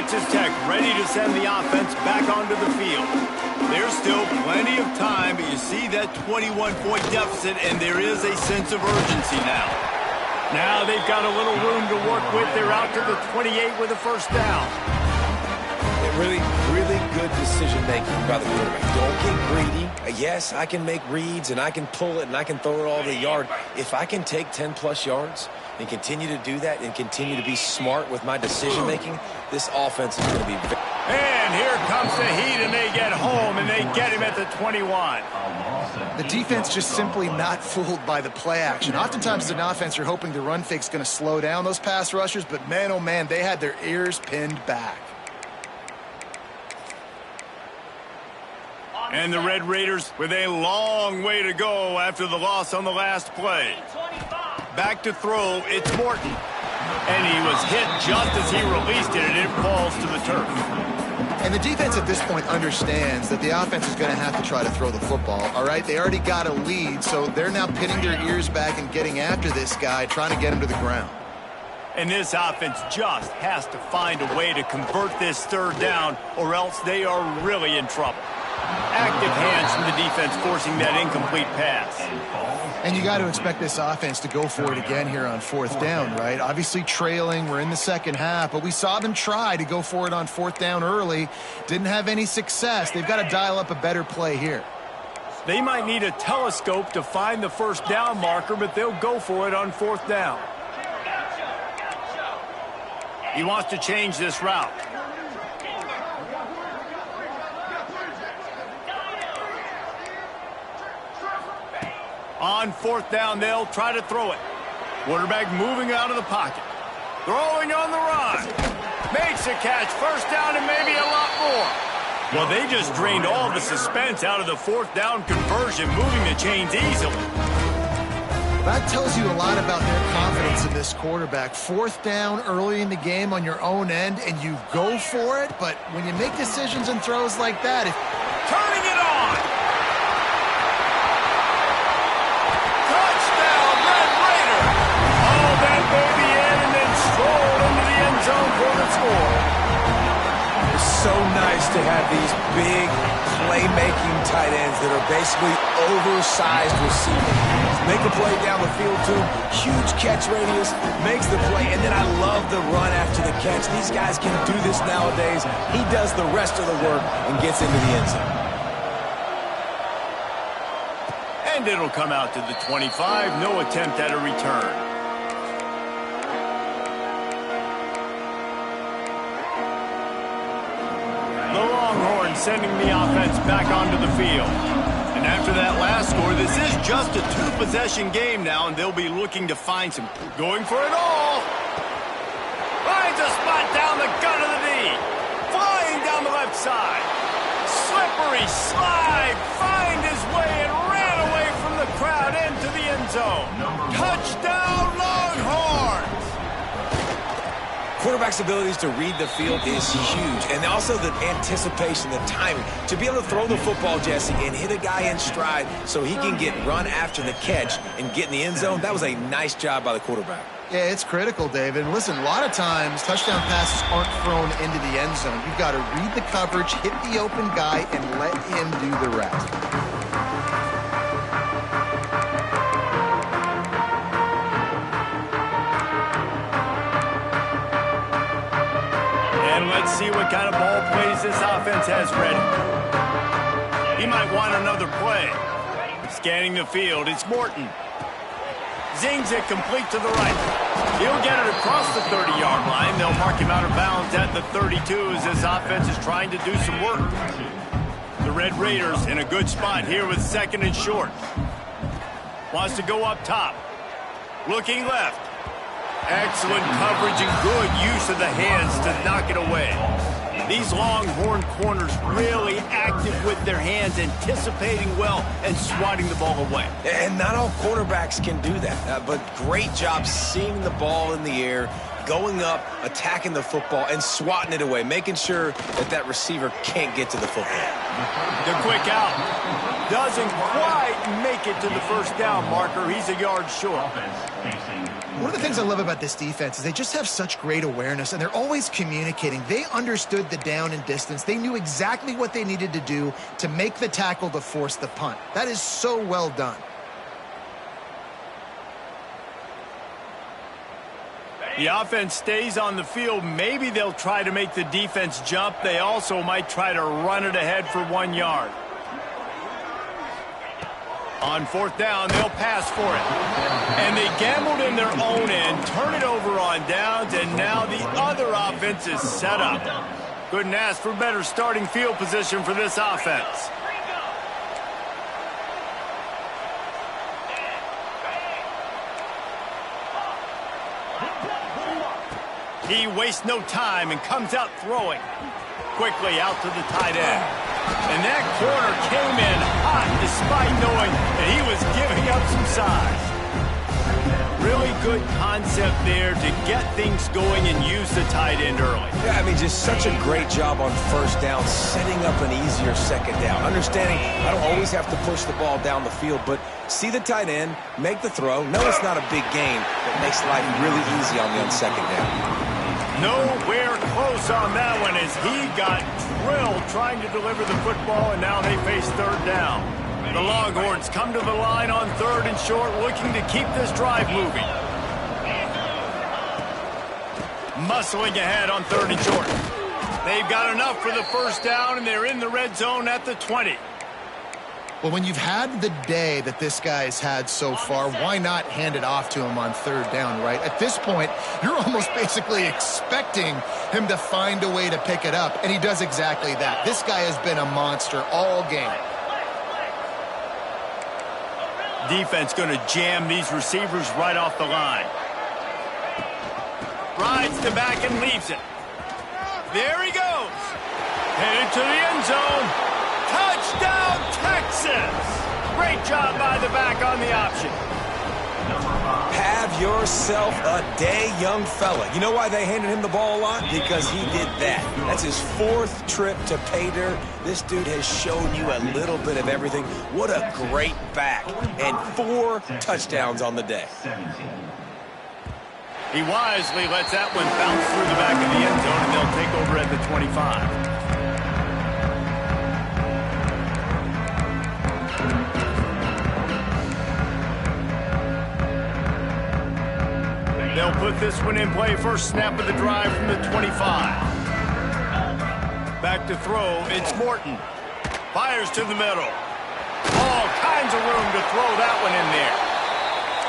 Texas Tech ready to send the offense back onto the field. There's still plenty of time, but you see that 21-point deficit, and there is a sense of urgency now. Now they've got a little room to work with. They're out to the 28 with a first down. Really good decision-making by the quarterback. Don't get greedy. Yes, I can make reads, and I can pull it, and I can throw it all to the yard. If I can take 10-plus yards and continue to do that and continue to be smart with my decision-making, this offense is going to be very... And here comes the heat, and they get home, and they get him at the 21. The defense just simply not fooled by the play action. Oftentimes as an offense, you're hoping the run fake's going to slow down those pass rushers, but man, oh man, they had their ears pinned back. And the Red Raiders with a long way to go after the loss on the last play. Back to throw, it's Morton. And he was hit just as he released it, and it falls to the turf. And the defense at this point understands that the offense is going to have to try to throw the football, all right? They already got a lead, so they're now pinning their ears back and getting after this guy, trying to get him to the ground. And this offense just has to find a way to convert this third down, or else they are really in trouble. Active hands from the defense forcing that incomplete pass. And you got to expect this offense to go for it again here on fourth down, right? Obviously trailing, we're in the second half, but we saw them try to go for it on fourth down early. Didn't have any success. They've got to dial up a better play here. They might need a telescope to find the first down marker, but they'll go for it on fourth down. He wants to change this route. On fourth down, they'll try to throw it. Quarterback moving out of the pocket. Throwing on the run. Makes a catch. First down and maybe a lot more. Well, they just drained all the suspense out of the fourth down conversion, moving the chains easily. That tells you a lot about their confidence in this quarterback. Fourth down early in the game on your own end, and you go for it, but when you make decisions and throws like that... Turning it on! Baby in and then strolled into the end zone for the score. It's so nice to have these big playmaking tight ends that are basically oversized receivers. Make a play down the field to him, huge catch radius, makes the play, and then I love the run after the catch. These guys can do this nowadays. He does the rest of the work and gets into the end zone. And it'll come out to the 25, no attempt at a return. Sending the offense back onto the field. And after that last score, this is just a two-possession game now, and they'll be looking to find some. Going for it all. Finds a spot down the gut of the knee. Flying down the left side. Slippery slide. Find his way and ran away from the crowd into the end zone. Touchdown, Longhorns! Quarterback's abilities to read the field is huge, and also the anticipation, the timing. To be able to throw the football, Jesse, and hit a guy in stride so he can get run after the catch and get in the end zone, that was a nice job by the quarterback. Yeah, it's critical, David. And listen, a lot of times touchdown passes aren't thrown into the end zone. You've got to read the coverage, hit the open guy, and let him do the rest. And let's see what kind of ball plays this offense has ready. He might want another play. Scanning the field, it's Morton. Zings it complete to the right. He'll get it across the 30-yard line. They'll mark him out of bounds at the 32 as this offense is trying to do some work. The Red Raiders in a good spot here with second and short. Wants to go up top. Looking left. Excellent coverage and good use of the hands to knock it away. These Longhorn corners really active with their hands, anticipating well and swatting the ball away. And not all quarterbacks can do that, but great job seeing the ball in the air, going up, attacking the football, and swatting it away, making sure that that receiver can't get to the football. The quick out doesn't quite make it to the first down marker. He's a yard short. One of the things I love about this defense is they just have such great awareness, and they're always communicating. They understood the down and distance. They knew exactly what they needed to do to make the tackle to force the punt. That is so well done. The offense stays on the field. Maybe they'll try to make the defense jump. They also might try to run it ahead for 1 yard. On fourth down, they'll pass for it. And they gambled in their own end, turn it over on downs, and now the other offense is set up. Couldn't ask for better starting field position for this offense. He wastes no time and comes out throwing. Quickly out to the tight end. And that corner came in hot despite knowing that he was giving up some size. Really good concept there to get things going and use the tight end early. Yeah, I mean, just such a great job on first down, setting up an easier second down. Understanding I don't always have to push the ball down the field, but see the tight end, make the throw. No, it's not a big gain, but makes life really easy on me on second down. Nowhere close on that one as he got drilled trying to deliver the football, and now they face third down. The Longhorns come to the line on third and short, looking to keep this drive moving. Muscling ahead on third and short. They've got enough for the first down, and they're in the red zone at the 20. Well, when you've had the day that this guy's had so far, why not hand it off to him on third down, right? At this point, you're almost basically expecting him to find a way to pick it up, and he does exactly that. This guy has been a monster all game. Defense going to jam these receivers right off the line. Rides the back and leaves it. There he goes. Headed to the end zone. Touchdown, Texas! Great job by the back on the option. Have yourself a day, young fella. You know why they handed him the ball a lot? Because he did that. That's his fourth trip to pay dirt. This dude has shown you a little bit of everything. What a great back. And 4 touchdowns on the day. He wisely lets that one bounce through the back of the end zone, and they'll take over at the 25. They'll put this one in play. First snap of the drive from the 25. Back to throw. It's Morton. Fires to the middle. All kinds of room to throw that one in there.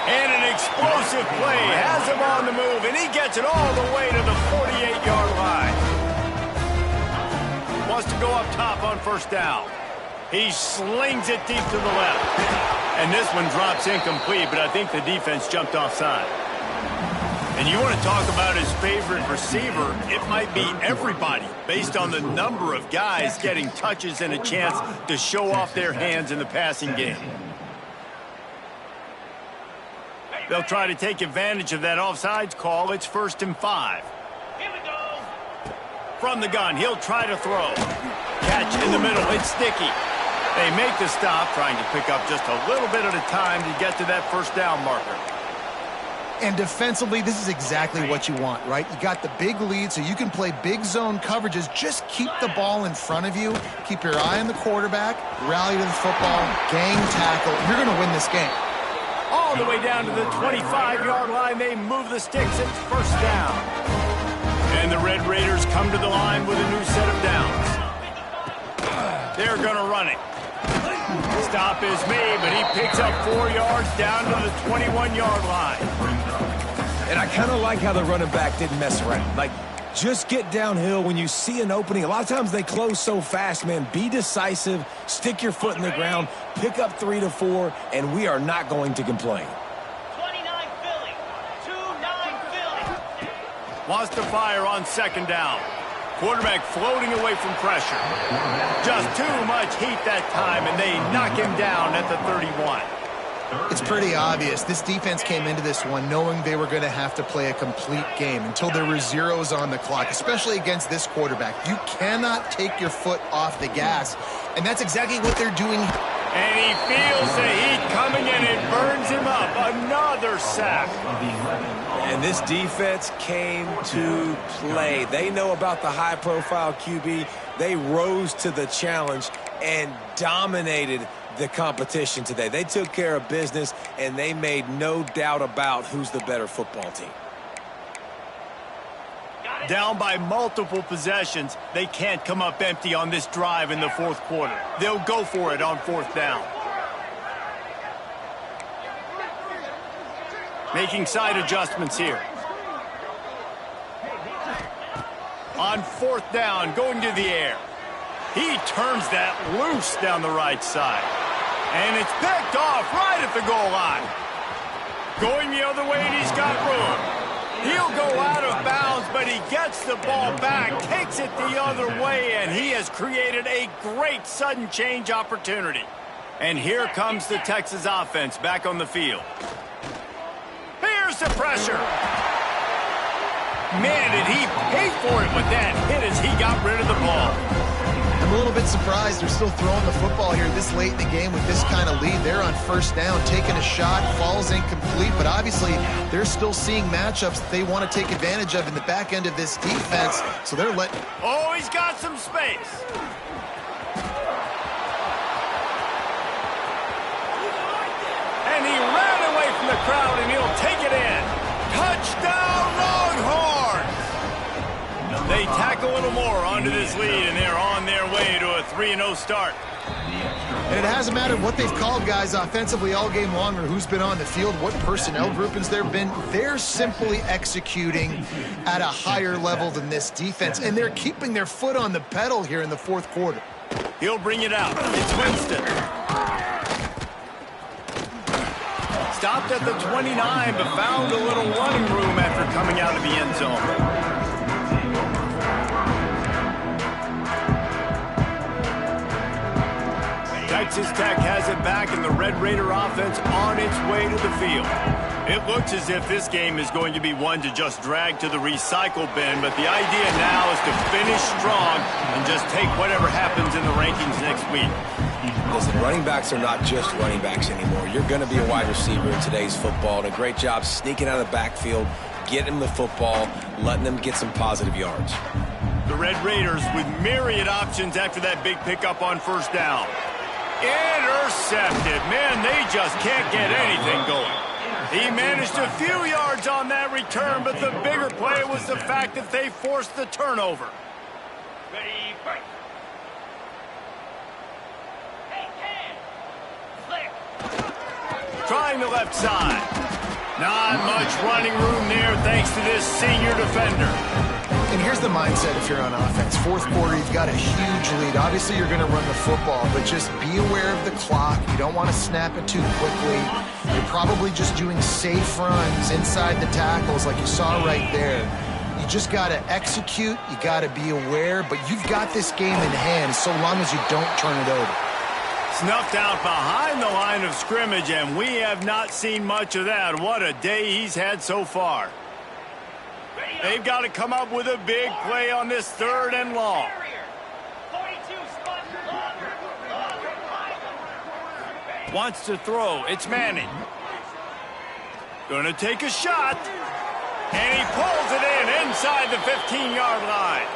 And an explosive play. Has him on the move, and he gets it all the way to the 48-yard line. Wants to go up top on first down. He slings it deep to the left. And this one drops incomplete, but I think the defense jumped offside. And you want to talk about his favorite receiver, it might be everybody based on the number of guys getting touches and a chance to show off their hands in the passing game. They'll try to take advantage of that offsides call. It's 1st and 5. Here we go. From the gun, he'll try to throw. Catch in the middle, it's sticky. They make the stop, trying to pick up just a little bit at a time to get to that first down marker. And defensively, this is exactly what you want, right? You got the big lead, so you can play big zone coverages. Just keep the ball in front of you. Keep your eye on the quarterback. Rally to the football. Gang tackle. You're going to win this game. All the way down to the 25-yard line. They move the sticks. It's first down. And the Red Raiders come to the line with a new set of downs. They're going to run it. Stop is made, but he picks up 4 yards down to the 21-yard line. And I kind of like how the running back didn't mess around. Like, just get downhill when you see an opening. A lot of times they close so fast, man. Be decisive, stick your foot in the ground, pick up 3 to 4, and we are not going to complain. 29 Philly, 2-9 Philly. Wants to fire on second down. Quarterback floating away from pressure. Just too much heat that time, and they knock him down at the 31. It's pretty obvious. This defense came into this one knowing they were going to have to play a complete game until there were zeros on the clock, especially against this quarterback. You cannot take your foot off the gas, and that's exactly what they're doing. And he feels the heat coming and it burns him up. Another sack. And this defense came to play. They know about the high-profile QB. They rose to the challenge and dominated the competition today. They took care of business, and they made no doubt about who's the better football team. Down by multiple possessions, they can't come up empty on this drive in the fourth quarter. They'll go for it on fourth down. Making side adjustments here. On fourth down, going to the air. He turns that loose down the right side. And it's picked off right at the goal line. Going the other way, and he's got room. He'll go out of bounds, but he gets the ball back, takes it the other way, and he has created a great sudden change opportunity. And here comes the Texas offense back on the field. Here's the pressure. Man, did he pay for it with that hit as he got rid of the ball. I'm a little bit surprised they're still throwing the football here this late in the game with this kind of lead. They're on first down, taking a shot, falls incomplete, but obviously they're still seeing matchups that they want to take advantage of in the back end of this defense, so they're letting... Oh, he's got some space. And he ran away from the crowd, and he'll take it in. Touchdown, Longhorns! They tack a little more onto this lead, and they're on their way to a 3-0 start. And it hasn't mattered what they've called guys offensively all game long or who's been on the field, what personnel groupings there have been. They're simply executing at a higher level than this defense, and they're keeping their foot on the pedal here in the fourth quarter. He'll bring it out. It's Winston. Stopped at the 29, but found a little running room after coming out of the end zone. Texas Tech has it back, and the Red Raider offense on its way to the field. It looks as if this game is going to be one to just drag to the recycle bin, but the idea now is to finish strong and just take whatever happens in the rankings next week. Listen, running backs are not just running backs anymore. You're going to be a wide receiver in today's football, and a great job sneaking out of the backfield, getting them the football, letting them get some positive yards. The Red Raiders with myriad options after that big pickup on first down. Intercepted. Man, they just can't get anything going. He managed a few yards on that return, but the bigger play was the fact that they forced the turnover. Ready, fight. Trying the left side. Not much running room there thanks to this senior defender. And here's the mindset if you're on offense. Fourth quarter, you've got a huge lead. Obviously, you're going to run the football, but just be aware of the clock. You don't want to snap it too quickly. You're probably just doing safe runs inside the tackles like you saw right there. You just got to execute. You got to be aware, but you've got this game in hand so long as you don't turn it over. Snuffed out behind the line of scrimmage, and we have not seen much of that. What a day he's had so far. They've got to come up with a big play on this 3rd and long. Wants to throw. It's Manning. Gonna take a shot. And he pulls it in inside the 15-yard line.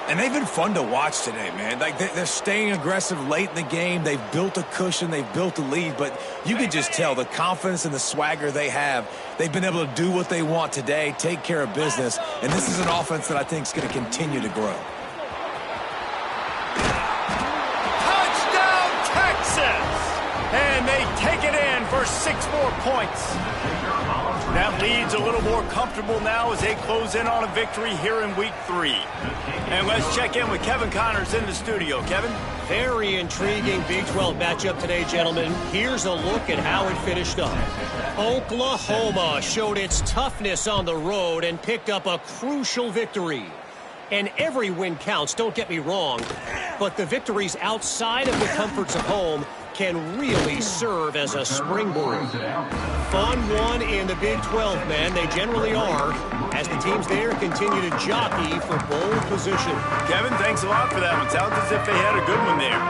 And they've been fun to watch today, man. Like they're staying aggressive late in the game. They've built a cushion. They've built a lead. But you can just tell the confidence and the swagger they have. They've been able to do what they want today, take care of business. And this is an offense that I think is going to continue to grow. Touchdown, Texas! And they take it in for 6 more points. That lead's a little more comfortable now as they close in on a victory here in Week 3. And let's check in with Kevin Connors in the studio. Kevin? Very intriguing Big 12 matchup today, gentlemen. Here's a look at how it finished up. Oklahoma showed its toughness on the road and picked up a crucial victory. And every win counts, don't get me wrong, but the victories outside of the comforts of home can really serve as a springboard. Fun one in the Big 12, man. They generally are, as the teams there continue to jockey for bowl position. Kevin, thanks a lot for that one. Sounds as if they had a good one there.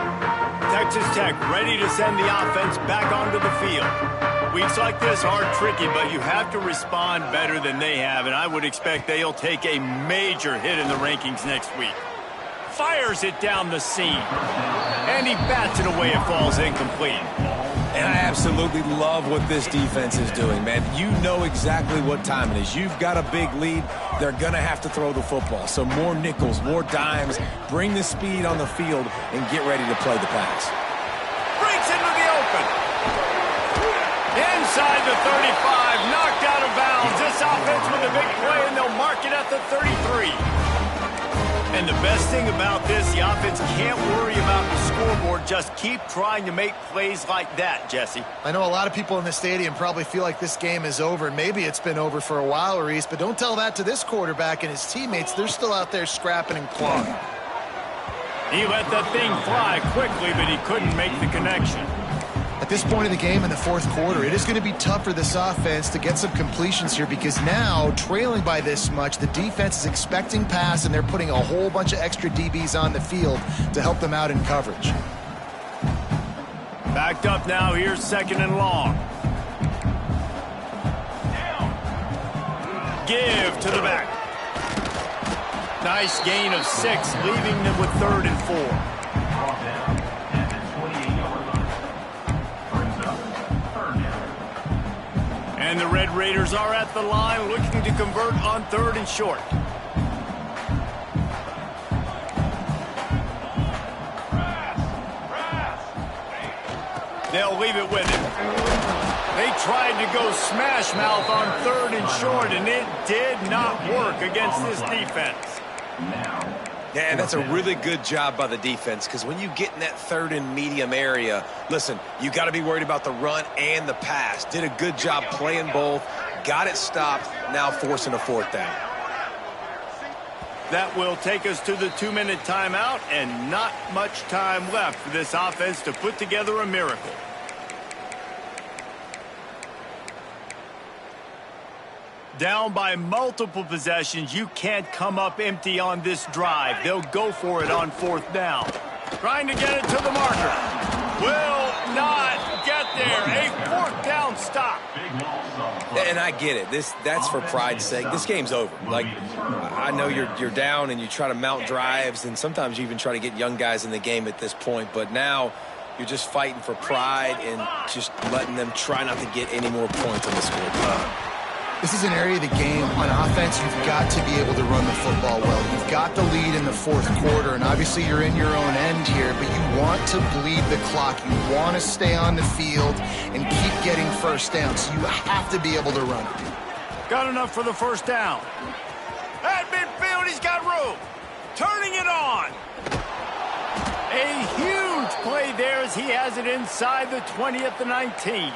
Texas Tech ready to send the offense back onto the field. Weeks like this are tricky, but you have to respond better than they have, and I would expect they'll take a major hit in the rankings next week. Fires it down the seam, and he bats it away. It falls incomplete. And I absolutely love what this defense is doing, man. You know exactly what time it is. You've got a big lead. They're going to have to throw the football. So more nickels, more dimes. Bring the speed on the field and get ready to play the pass. Breaks into the open. Inside the 35, knocked out of bounds. This offense with a big play, and they'll mark it at the 33. And the best thing about this, the offense can't worry about the scoreboard. Just keep trying to make plays like that, Jesse. I know a lot of people in the stadium probably feel like this game is over, and maybe it's been over for a while, Reese, but don't tell that to this quarterback and his teammates. They're still out there scrapping and clawing. He let that thing fly quickly, but he couldn't make the connection. At this point of the game in the fourth quarter, it is going to be tough for this offense to get some completions here because now, trailing by this much, the defense is expecting pass, and they're putting a whole bunch of extra DBs on the field to help them out in coverage. Backed up now. Here's 2nd and long. Give to the back. Nice gain of 6, leaving them with 3rd and 4. And the Red Raiders are at the line looking to convert on 3rd and short. They'll leave it with him. They tried to go smash mouth on 3rd and short, and it did not work against this defense. Yeah, and that's a really good job by the defense because when you get in that 3rd and medium area, listen, you got to be worried about the run and the pass. Did a good job playing both, got it stopped, now forcing a 4th down. That will take us to the 2-minute timeout, and not much time left for this offense to put together a miracle. Down by multiple possessions, you can't come up empty on this drive. They'll go for it on 4th down. Trying to get it to the marker. Will not get there. A 4th down stop. And I get it. That's for pride's sake. This game's over. Like, I know you're down and you try to mount drives, and sometimes you even try to get young guys in the game at this point. But now you're just fighting for pride and just letting them try not to get any more points on the scoreboard. This is an area of the game. On offense, you've got to be able to run the football well. You've got the lead in the 4th quarter, and obviously you're in your own end here, but you want to bleed the clock. You want to stay on the field and keep getting 1st down, so you have to be able to run it. Got enough for the 1st down. At midfield, he's got room. Turning it on. A huge play there as he has it inside the 20 at the 19.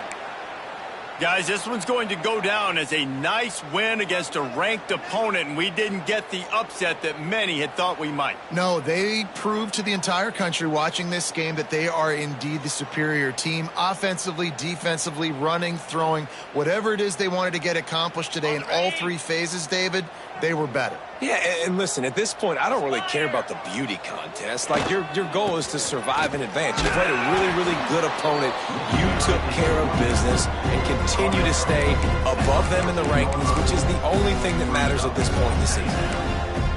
Guys, this one's going to go down as a nice win against a ranked opponent, and we didn't get the upset that many had thought we might. No, they proved to the entire country watching this game that they are indeed the superior team. Offensively, defensively, running, throwing, whatever it is they wanted to get accomplished today in all 3 phases, David, they were better. Yeah, and listen, at this point, I don't really care about the beauty contest. Like, your goal is to survive and advance. You played a really, really good opponent. You took care of business and continue to stay above them in the rankings, which is the only thing that matters at this point in the season.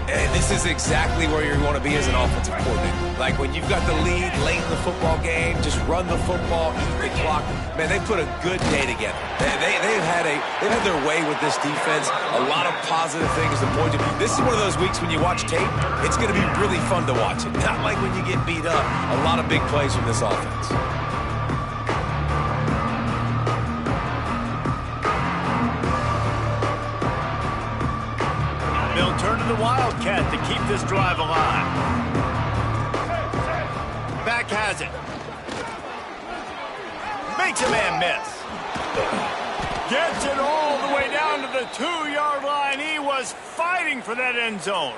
And this is exactly where you want to be as an offensive coordinator. Like, when you've got the lead late in the football game, just run the football, eat the clock. Man, they put a good day together. They've had their way with this defense. A lot of positive things to point to. This is one of those weeks when you watch tape, it's going to be really fun to watch it. Not like when you get beat up. A lot of big plays from this offense. They'll turn to the Wildcat to keep this drive alive. Back has it. Makes a man miss. Gets it all the way down to the 2-yard line. He was fighting for that end zone.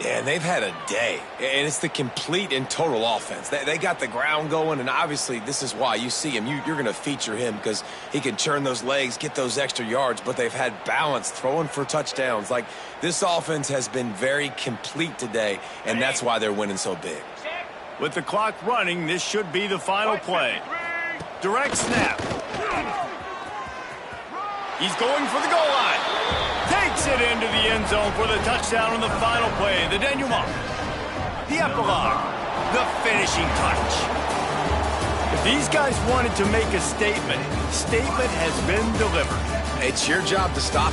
Yeah, and they've had a day, and it's the complete and total offense. They got the ground going, and obviously this is why you see him. You're going to feature him because he can churn those legs, get those extra yards, but they've had balance, throwing for touchdowns. Like, this offense has been very complete today, and that's why they're winning so big. With the clock running, this should be the final play. Direct snap. He's going for the goal line. Takes it into the end zone for the touchdown on the final play. The denouement. The epilogue. The finishing touch. If these guys wanted to make a statement has been delivered. It's your job to stop.